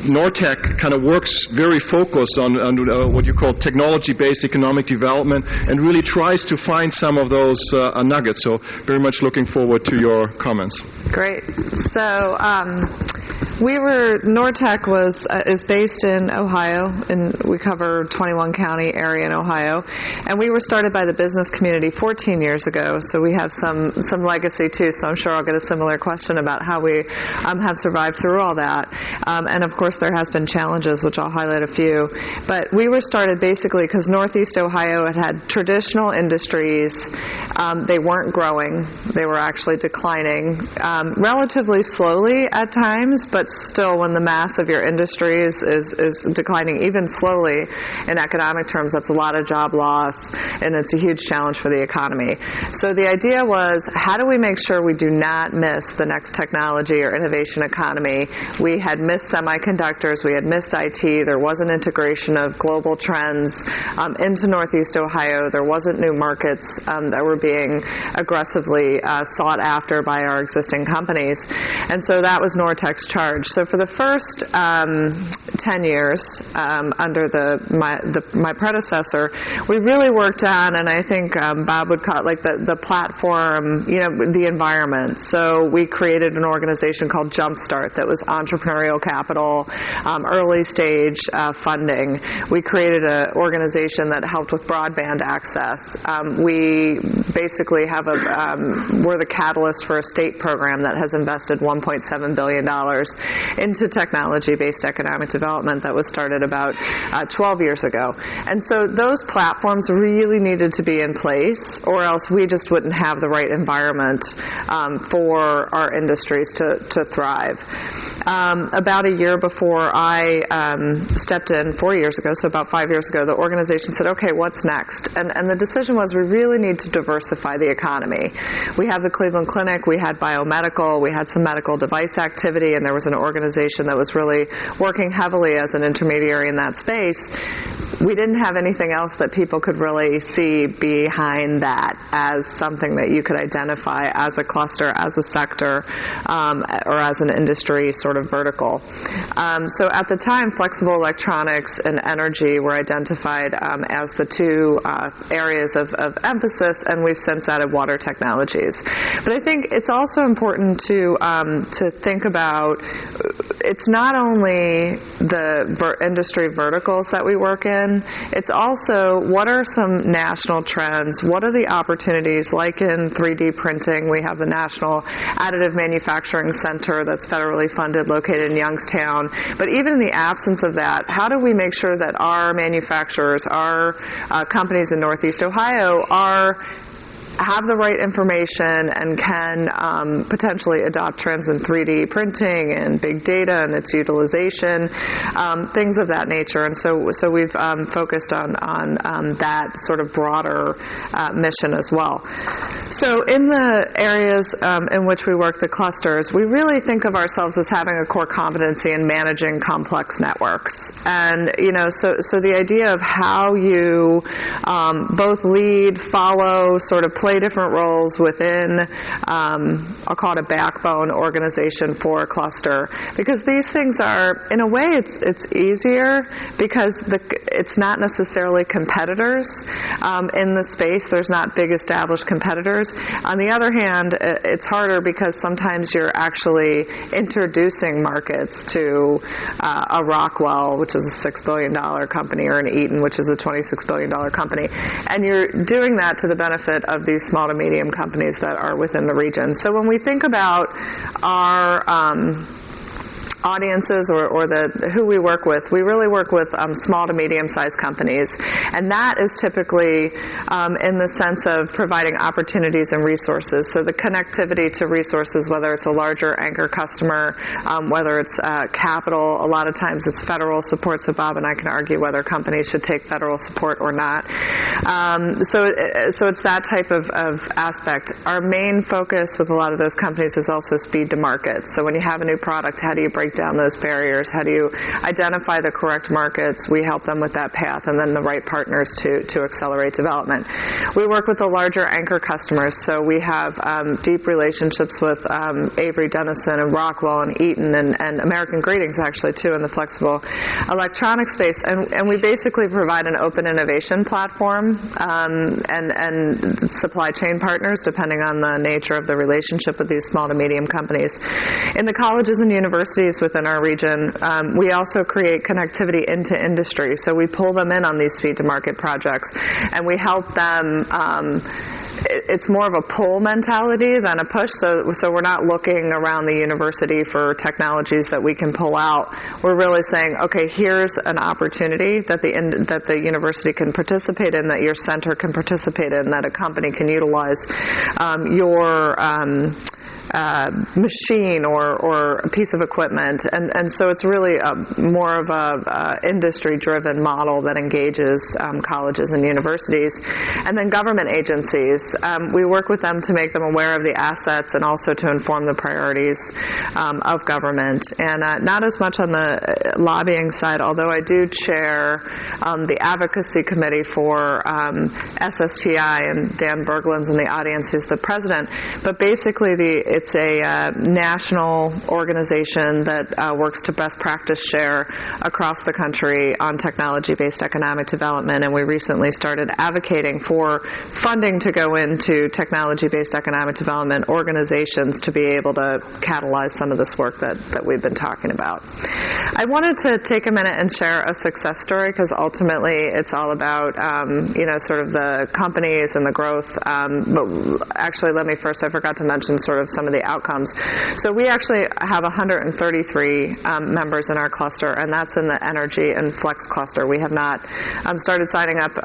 Nortec kind of works very focused on what you call technology-based economic development and really tries to find some of those nuggets. So very much looking forward to your comments. Great. So Nortec is based in Ohio, and we cover 21 county area in Ohio, and we were started by the business community 14 years ago, so we have some legacy too, so I'm sure I'll get a similar question about how we have survived through all that. And of course there has been challenges, which I'll highlight a few, but we were started basically because Northeast Ohio had traditional industries. They weren't growing, they were actually declining relatively slowly at times, but still when the mass of your industry is declining even slowly in economic terms, that's a lot of job loss, and it's a huge challenge for the economy. So the idea was, how do we make sure we do not miss the next technology or innovation economy? We had missed semiconductors, we had missed IT, there wasn't integration of global trends into Northeast Ohio, there wasn't new markets that were being aggressively sought after by our existing companies. And so that was Nortec's charge. So for the first 10 years under my predecessor, we really worked on, and I think Bob would call it like the platform, the environment. So we created an organization called Jumpstart that was entrepreneurial capital, early stage funding. We created an organization that helped with broadband access. We basically we're the catalyst for a state program that has invested $1.7 billion into technology-based economic development that was started about 12 years ago. And so those platforms really needed to be in place, or else we just wouldn't have the right environment for our industries to thrive. About a year before I stepped in 4 years ago, so about 5 years ago, the organization said, okay, what's next? And the decision was we really need to diversify the economy. We have the Cleveland Clinic, we had biomedical, we had some medical device activity, and there was an organization that was really working heavily as an intermediary in that space. We didn't have anything else that people could really see behind that as something that you could identify as a cluster, as a sector, or as an industry sort of vertical. So at the time, flexible electronics and energy were identified as the two areas of emphasis, and we've since added water technologies. But I think it's also important to think about, it's not only the industry verticals that we work in, it's also what are some national trends, what are the opportunities, like in 3D printing, we have the National Additive Manufacturing Center that's federally funded located in Youngstown, but even in the absence of that, how do we make sure that our manufacturers, our companies in Northeast Ohio have the right information and can potentially adopt trends in 3D printing and big data and its utilization, things of that nature. And so we've focused on that sort of broader mission as well. So in the areas in which we work, the clusters, we really think of ourselves as having a core competency in managing complex networks. And, so the idea of how you both lead, follow, sort of play different roles within, I'll call it a backbone organization for a cluster, because these things are, in a way, it's easier because it's not necessarily competitors in the space. There's not big established competitors. On the other hand, it's harder because sometimes you're actually introducing markets to a Rockwell, which is a $6 billion company, or an Eaton, which is a $26 billion company, and you're doing that to the benefit of these small to medium companies that are within the region. So when we think about our audiences or who we work with, we really work with small to medium-sized companies, and that is typically in the sense of providing opportunities and resources. So the connectivity to resources, whether it's a larger anchor customer, whether it's capital, a lot of times it's federal support, so Bob and I can argue whether companies should take federal support or not. So it's that type of aspect. Our main focus with a lot of those companies is also speed to market. So when you have a new product, how do you break break down those barriers? How do you identify the correct markets? We help them with that path, and then the right partners to accelerate development. We work with the larger anchor customers, so we have deep relationships with Avery Dennison and Rockwell and Eaton and American Greetings, actually, too, in the flexible electronic space. And we basically provide an open innovation platform and supply chain partners, depending on the nature of the relationship with these small to medium companies. In the colleges and universities within our region, we also create connectivity into industry. So we pull them in on these speed-to-market projects, and we help them. It's more of a pull mentality than a push. So we're not looking around the university for technologies that we can pull out. We're really saying, okay, here's an opportunity that the university can participate in, that your center can participate in, that a company can utilize your machine or a piece of equipment, and so it's really more of a industry-driven model that engages colleges and universities. And then government agencies, we work with them to make them aware of the assets and also to inform the priorities of government. And not as much on the lobbying side, although I do chair the advocacy committee for SSTI, and Dan Berglund's in the audience, who's the president. But basically, it's a national organization that works to best practice share across the country on technology-based economic development, and we recently started advocating for funding to go into technology-based economic development organizations to be able to catalyze some of this work that we've been talking about. I wanted to take a minute and share a success story, because ultimately it's all about sort of the companies and the growth, but actually let me first, I forgot to mention sort of some of the outcomes. So we actually have 133 members in our cluster, and that's in the energy and flex cluster. We have not started signing up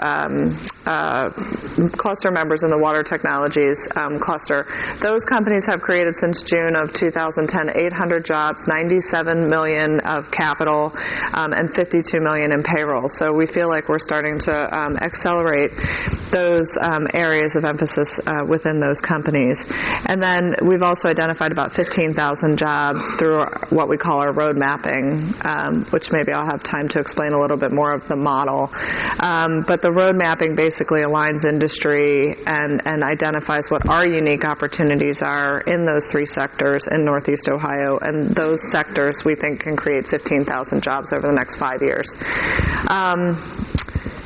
cluster members in the water technologies cluster. Those companies have created since June of 2010 800 jobs, 97 million of capital, and 52 million in payroll. So we feel like we're starting to accelerate those areas of emphasis within those companies. And then we've also identified about 15,000 jobs through what we call our road mapping, which maybe I'll have time to explain a little bit more of the model. But the road mapping basically aligns industry and identifies what our unique opportunities are in those three sectors in Northeast Ohio, and those sectors we think can create 15,000 jobs over the next 5 years.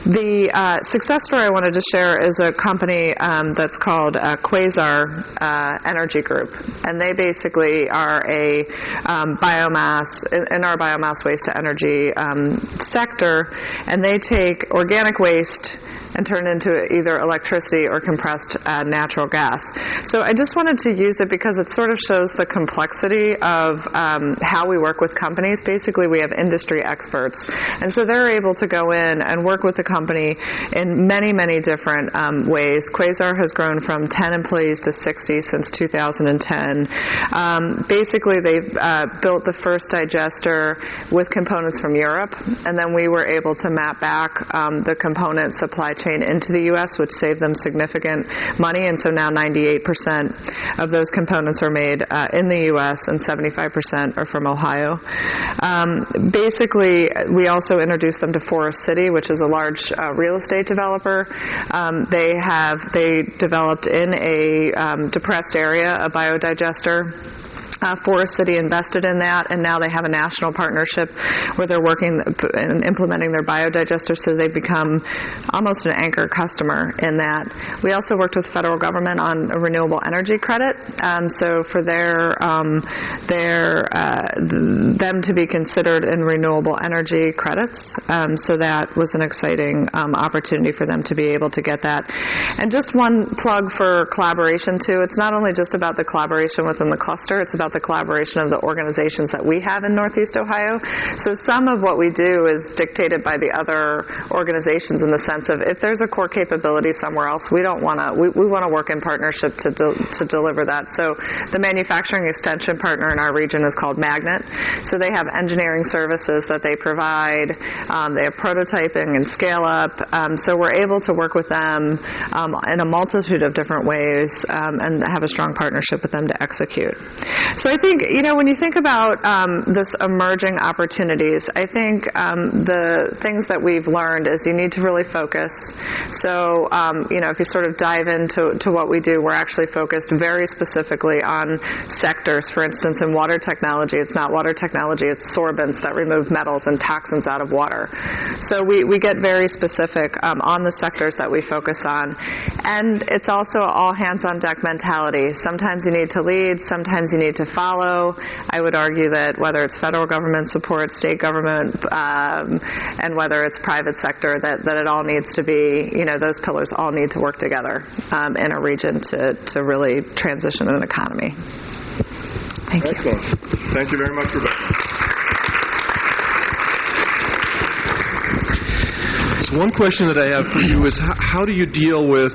The success story I wanted to share is a company that's called Quasar Energy Group, and they basically are a biomass, in our biomass waste to energy sector, and they take organic waste and turn it into either electricity or compressed natural gas. So I just wanted to use it because it sort of shows the complexity of how we work with companies. Basically, we have industry experts, and so they're able to go in and work with the company in many, many different ways. Quasar has grown from 10 employees to 60 since 2010. Basically, they've built the first digester with components from Europe, and then we were able to map back the component supply chain into the U.S., which saved them significant money, and so now 98% of those components are made in the U.S. and 75% are from Ohio. Basically, we also introduced them to Forest City, which is a large real estate developer. They developed in a depressed area a biodigester. Forest City invested in that, and now they have a national partnership where they're working and implementing their biodigester, so they've become almost an anchor customer in that. We also worked with the federal government on a renewable energy credit, so for them to be considered in renewable energy credits, so that was an exciting opportunity for them to be able to get that. And just one plug for collaboration too. It's not only just about the collaboration within the cluster, it's about the collaboration of the organizations that we have in Northeast Ohio. So some of what we do is dictated by the other organizations in the sense of if there's a core capability somewhere else, we want to work in partnership to deliver that. So the manufacturing extension partner in our region is called Magnet. So they have engineering services that they provide. They have prototyping and scale up. So we're able to work with them in a multitude of different ways and have a strong partnership with them to execute. So I think, when you think about this emerging opportunities, I think the things that we've learned is you need to really focus. So, if you sort of dive into what we do, we're actually focused very specifically on sectors. For instance, in water technology, it's not water technology, it's sorbents that remove metals and toxins out of water. So we get very specific on the sectors that we focus on. And it's also all hands-on-deck mentality. Sometimes you need to lead, sometimes you need to follow. I would argue that whether it's federal government support, state government, and whether it's private sector, that it all needs to be, those pillars all need to work together in a region to really transition an economy. Thank you. Excellent. Thank you very much, Rebecca. So one question that I have for you is how do you deal with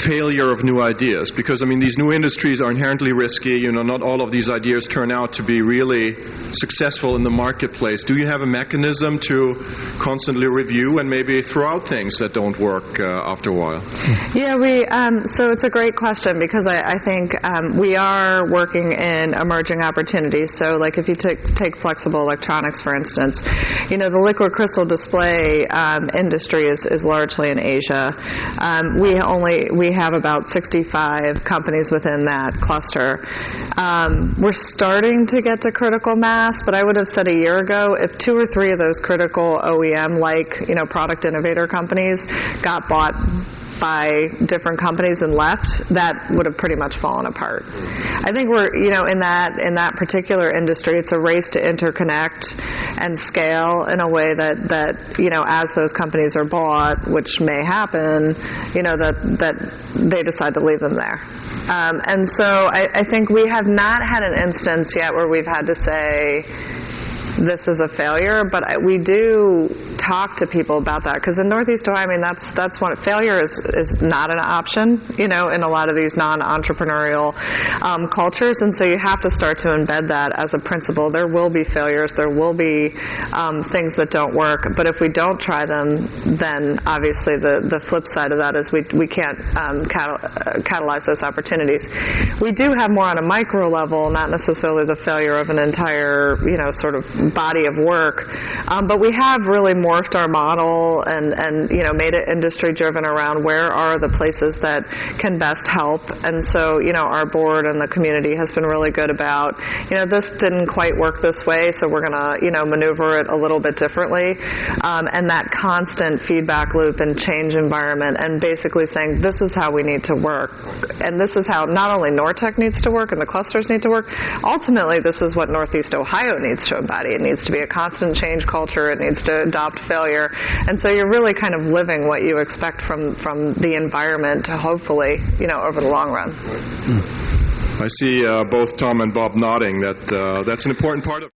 failure of new ideas? Because, these new industries are inherently risky. Not all of these ideas turn out to be really successful in the marketplace. Do you have a mechanism to constantly review and maybe throw out things that don't work after a while? Yeah, so it's a great question because I think we are working in emerging opportunities. So like if you take flexible electronics, for instance, the liquid crystal display industry is largely in Asia. We have about 65 companies within that cluster. We're starting to get to critical mass, but I would have said a year ago, if 2 or 3 of those critical OEM, product innovator companies got bought by different companies and left, that would have pretty much fallen apart. I think we're, in that particular industry, it's a race to interconnect and scale in a way that as those companies are bought, which may happen, that they decide to leave them there. And so I think we have not had an instance yet where we've had to say, this is a failure, but we do talk to people about that because in Northeast Ohio, that's one. Failure is not an option, in a lot of these non-entrepreneurial cultures, and so you have to start to embed that as a principle. There will be failures, there will be things that don't work, but if we don't try them, then obviously the flip side of that is we can't catalyze those opportunities. We do have more on a micro level, not necessarily the failure of an entire, sort of body of work, but we have really morphed our model and made it industry driven around where are the places that can best help. And so our board and the community has been really good about this didn't quite work this way, so we're gonna maneuver it a little bit differently, and that constant feedback loop and change environment and basically saying this is how we need to work, and this is how not only Nortech needs to work and the clusters need to work, ultimately this is what Northeast Ohio needs to embody. It needs to be a constant change culture. It needs to adopt failure. And so you're really kind of living what you expect from the environment to hopefully, over the long run. I see both Tom and Bob nodding that that's an important part of